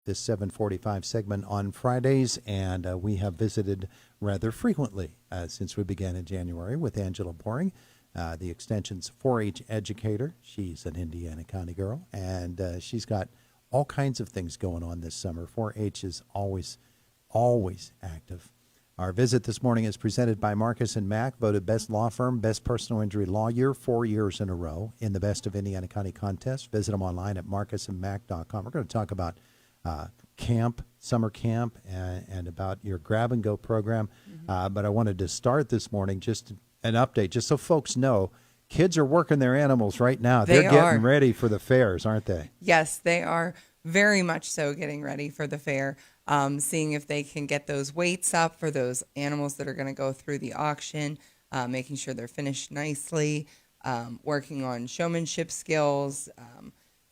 this 7:45 segment on Fridays, and we have visited rather frequently since we began in January with Angela Boring, the Extension's 4-H educator. She's an Indiana County girl, and she's got all kinds of things going on this summer. 4-H is always active. Our visit this morning is presented by Marcus & Mack, voted best law firm, best personal injury lawyer 4 years in a row in the Best of Indiana County contest. Visit them online at marcusandmack.com. We're going to talk about camp, summer camp, and about your grab-and-go program. But I wanted to start this morning just an update, just so folks know, kids are working their animals right now. They're getting ready for the fairs, aren't they? Yes, they are very much so getting ready for the fair. Seeing if they can get those weights up for those animals that are going to go through the auction, making sure they're finished nicely, working on showmanship skills.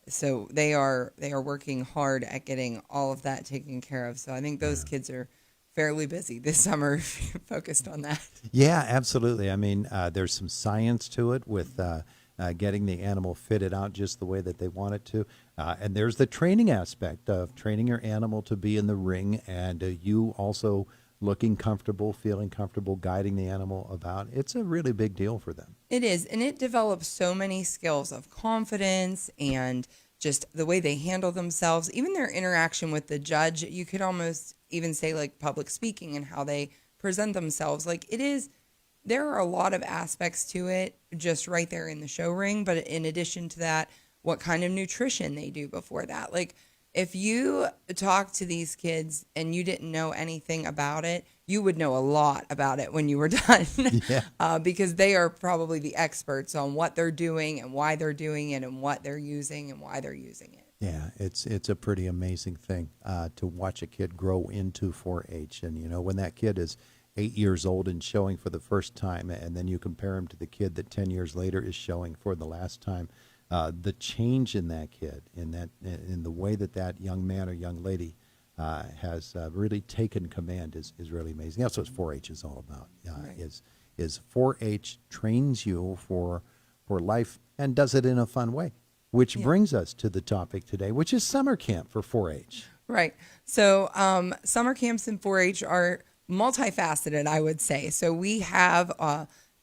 So they are working hard at getting all of that taken care of. So I think those kids are fairly busy this summer if you're focused on that. Yeah, absolutely. I mean, there's some science to it with getting the animal fitted out just the way that they want it to. And there's the training aspect of training your animal to be in the ring, and you also looking comfortable, feeling comfortable, guiding the animal about. It's a really big deal for them. It is, and it develops so many skills of confidence and just the way they handle themselves, even their interaction with the judge. You could almost even say like public speaking and how they present themselves. Like it is, there are a lot of aspects to it just right there in the show ring. But in addition to that, what kind of nutrition they do before that. Like if you talk to these kids and you didn't know anything about it, you would know a lot about it when you were done. Because they are probably the experts on what they're doing and why they're doing it and what they're using and why they're using it. Yeah, it's a pretty amazing thing to watch a kid grow into 4-H. And, you know, when that kid is 8 years old and showing for the first time, and then you compare him to the kid that 10 years later is showing for the last time, the change in that kid, in the way that young man or young lady has really taken command is really amazing. That's what 4-H is all about. Is 4-H trains you for life and does it in a fun way, which brings us to the topic today, which is summer camp for 4-H. Right. So summer camps in 4-H are multifaceted, I would say. So we have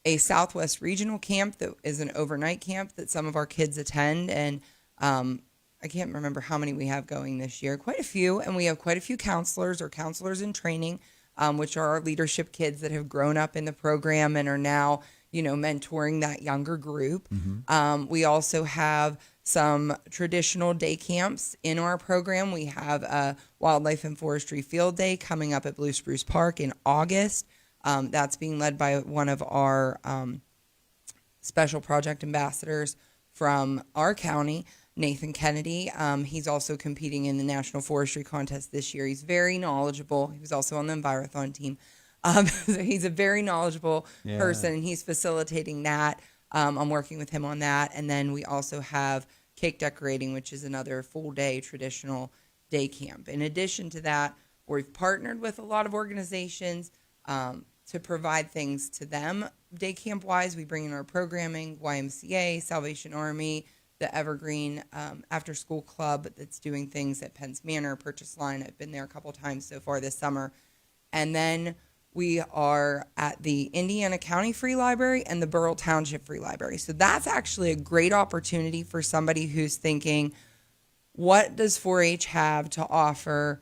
a Southwest regional camp that is an overnight camp that some of our kids attend. And I can't remember how many we have going this year, quite a few. And we have quite a few counselors or counselors in training, which are our leadership kids that have grown up in the program and are now, you know, mentoring that younger group. We also have some traditional day camps in our program. We have a Wildlife and Forestry Field Day coming up at Blue Spruce Park in August. That's being led by one of our special project ambassadors from our county, Nathan Kennedy. He's also competing in the National Forestry Contest this year. He's very knowledgeable. He was also on the Envirothon team. So he's a very knowledgeable person, and he's facilitating that. I'm working with him on that. And then we also have cake decorating, which is another full-day traditional day camp. In addition to that, we've partnered with a lot of organizations to provide things to them. Day camp-wise, we bring in our programming, YMCA, Salvation Army, the Evergreen after-school club that's doing things at Penn's Manor, Purchase Line. I've been there a couple times so far this summer. And then we are at the Indiana County Free Library and the Burrell Township Free Library. So that's actually a great opportunity for somebody who's thinking, what does 4-H have to offer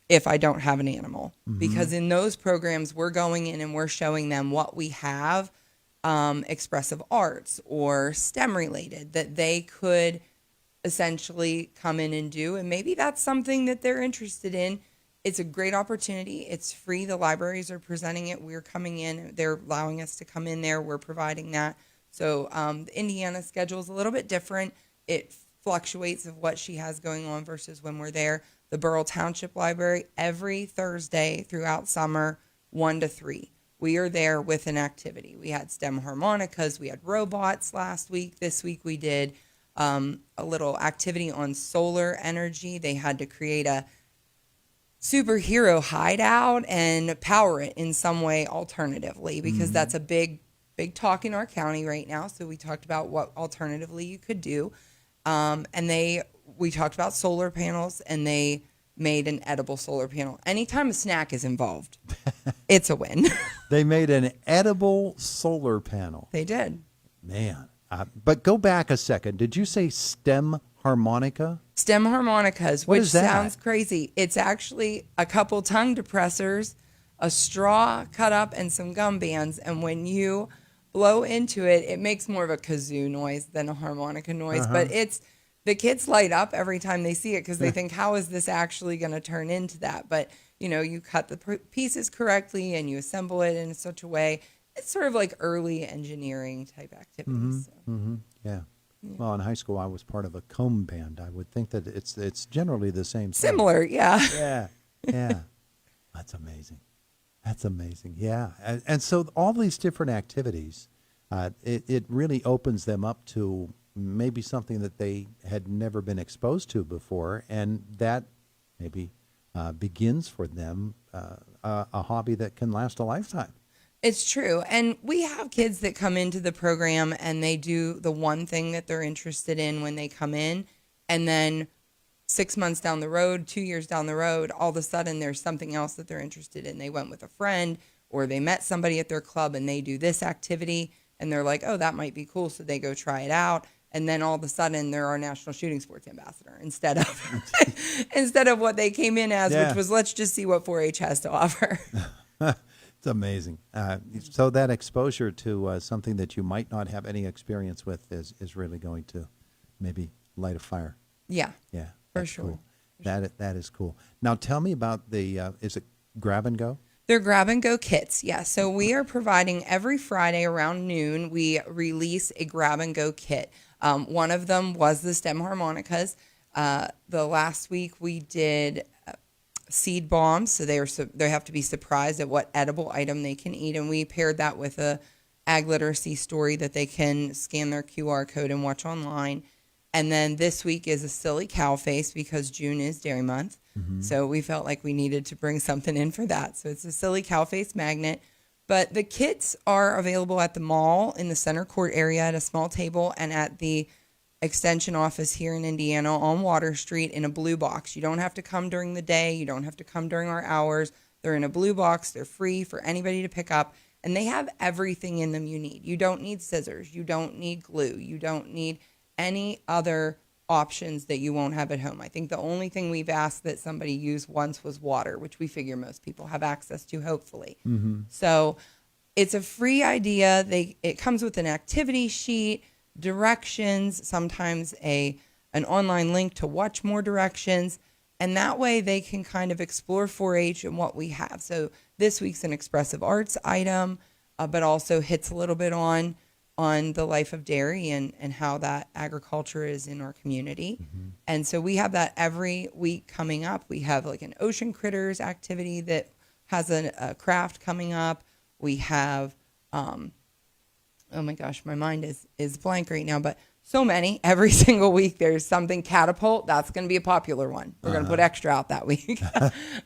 if I don't have an animal? Because in those programs, we're going in and we're showing them what we have, expressive arts or STEM related, that they could essentially come in and do. And maybe that's something that they're interested in. It's a great opportunity. It's free. The libraries are presenting it. We're coming in. They're allowing us to come in there. We're providing that. So the Indiana schedule is a little bit different. It fluctuates of what she has going on versus when we're there. The Burrell Township Library, every Thursday throughout summer, 1 to 3. We are there with an activity. We had STEM harmonicas. We had robots last week. This week we did a little activity on solar energy. They had to create a superhero hideout and power it in some way alternatively, because that's a big talk in our county right now. So we talked about what alternatively you could do. And they we talked about solar panels, and they made an edible solar panel. Anytime a snack is involved, it's a win. They made an edible solar panel. They did. Man. But go back a second. Did you say stem harmonica? Stem harmonicas, What which is that? sounds crazy. It's actually a couple tongue depressors, a straw cut up, and some gum bands. And when you blow into it, it makes more of a kazoo noise than a harmonica noise. But the kids light up every time they see it because they think, how is this actually going to turn into that? But, you cut the pieces correctly and you assemble it in such a way. It's sort of like early engineering type activities. Yeah. Well, in high school, I was part of a comb band. I would think that it's generally the same thing. Similar, yeah. Yeah. That's amazing. That's amazing. Yeah. And so all these different activities, it really opens them up to maybe something that they had never been exposed to before, and that maybe begins for them a hobby that can last a lifetime. It's true. And we have kids that come into the program and they do the one thing that they're interested in when they come in. And then 6 months down the road, 2 years down the road, all of a sudden there's something else that they're interested in. They went with a friend or they met somebody at their club and they do this activity and they're like, oh, that might be cool. So they go try it out. And then all of a sudden they're our national shooting sports ambassador instead of what they came in as, which was let's just see what 4-H has to offer. It's amazing. So that exposure to something that you might not have any experience with is really going to maybe light a fire. Yeah. Yeah. For that's sure. Cool. That is cool. Now tell me about is it grab and go? They're grab and go kits. Yeah. So we are providing every Friday around noon, we release a grab and go kit. One of them was the stem harmonicas. The last week we did seed bombs, so they have to be surprised at what edible item they can eat, and we paired that with a ag literacy story that they can scan their QR code and watch online. And then this week is a silly cow face because June is Dairy Month, so we felt like we needed to bring something in for that. So it's a silly cow face magnet. But the kits are available at the mall in the center court area at a small table and at the extension office here in Indiana on Water Street in a blue box. You don't have to come during the day. You don't have to come during our hours. They're in a blue box. They're free for anybody to pick up. And they have everything in them you need. You don't need scissors. You don't need glue. You don't need any other options that you won't have at home. I think the only thing we've asked that somebody use once was water, which we figure most people have access to, hopefully. So it's a free idea. It comes with an activity sheet, directions, sometimes an online link to watch more directions, and that way they can kind of explore 4-H and what we have. So this week's an expressive arts item, but also hits a little bit on the life of dairy and how that agriculture is in our community. And so we have that every week coming up. We have like an ocean critters activity that has a craft coming up. We have oh my gosh, my mind is blank right now, but so many. Every single week there's something. Catapult, that's going to be a popular one. We're going to put extra out that week.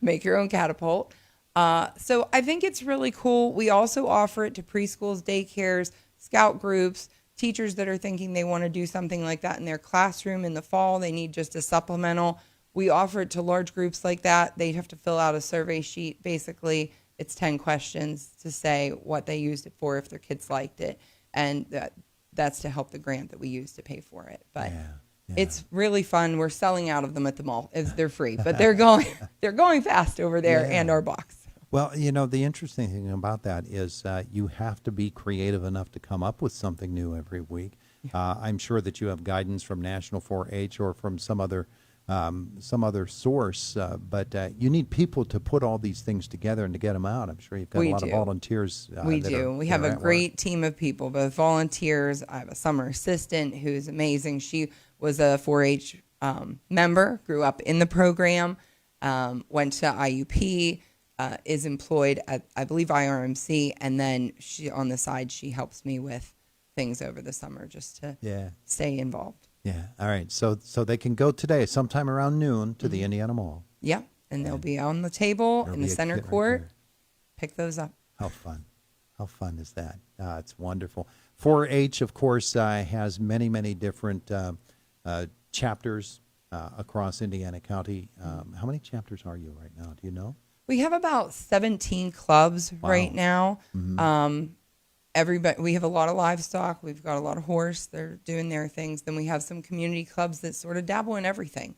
Make your own catapult. So I think it's really cool. We also offer it to preschools, daycares, scout groups, teachers that are thinking they want to do something like that in their classroom in the fall. They need just a supplemental. We offer it to large groups like that. They have to fill out a survey sheet. Basically, it's 10 questions to say what they used it for, if their kids liked it. And that's to help the grant that we use to pay for it. But it's really fun. We're selling out of them at the mall. They're free, but they're going fast over there and our box. Well, the interesting thing about that is you have to be creative enough to come up with something new every week. I'm sure that you have guidance from National 4-H or from some other source, but you need people to put all these things together and to get them out. I'm sure you've got a lot of volunteers. We do. We have a great team of people, both volunteers. I have a summer assistant who's amazing. She was a 4-H member, grew up in the program, went to IUP, is employed at, I believe, IRMC, and then on the side, she helps me with things over the summer just to stay involved. Yeah. All right. So they can go today, sometime around noon, to the Indiana Mall. Yeah. And they'll be on the table in the center court. Pick those up. How fun. How fun is that? It's wonderful. 4-H, of course, has many, many different chapters across Indiana County. How many chapters are you right now? Do you know? We have about 17 clubs right now. Everybody, we have a lot of livestock. We've got a lot of horse. They're doing their things. Then we have some community clubs that sort of dabble in everything.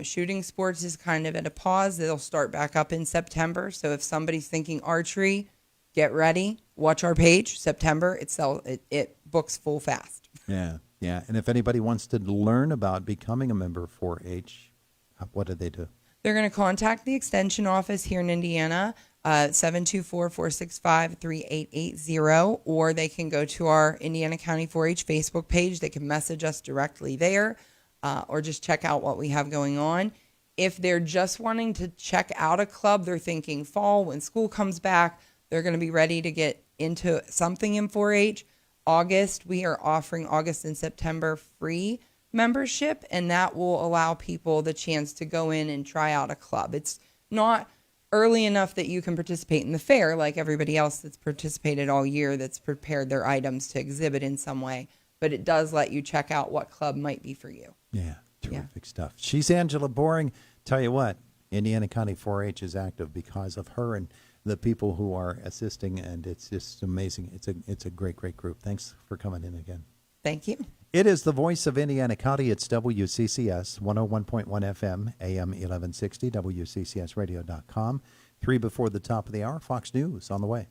Shooting sports is kind of at a pause. They'll start back up in September. So if somebody's thinking archery, get ready. Watch our page. September, it books full fast. Yeah, yeah. And if anybody wants to learn about becoming a member of 4-H, what do they do? They're going to contact the extension office here in Indiana, 724-465-3880, or they can go to our Indiana County 4-H Facebook page. They can message us directly there, or just check out what we have going on. If they're just wanting to check out a club, they're thinking fall, when school comes back, they're going to be ready to get into something in 4-H. August, we are offering August and September free membership, and that will allow people the chance to go in and try out a club. It's not early enough that you can participate in the fair like everybody else that's participated all year, that's prepared their items to exhibit in some way, but it does let you check out what club might be for you. Yeah, terrific stuff. She's Angela Boring. Tell you what, Indiana County 4-H is active because of her and the people who are assisting, and it's just amazing. It's a great group. Thanks for coming in again. Thank you. It is the voice of Indiana County. It's WCCS 101.1 FM, AM 1160, WCCSradio.com. 3 before the top of the hour, Fox News on the way.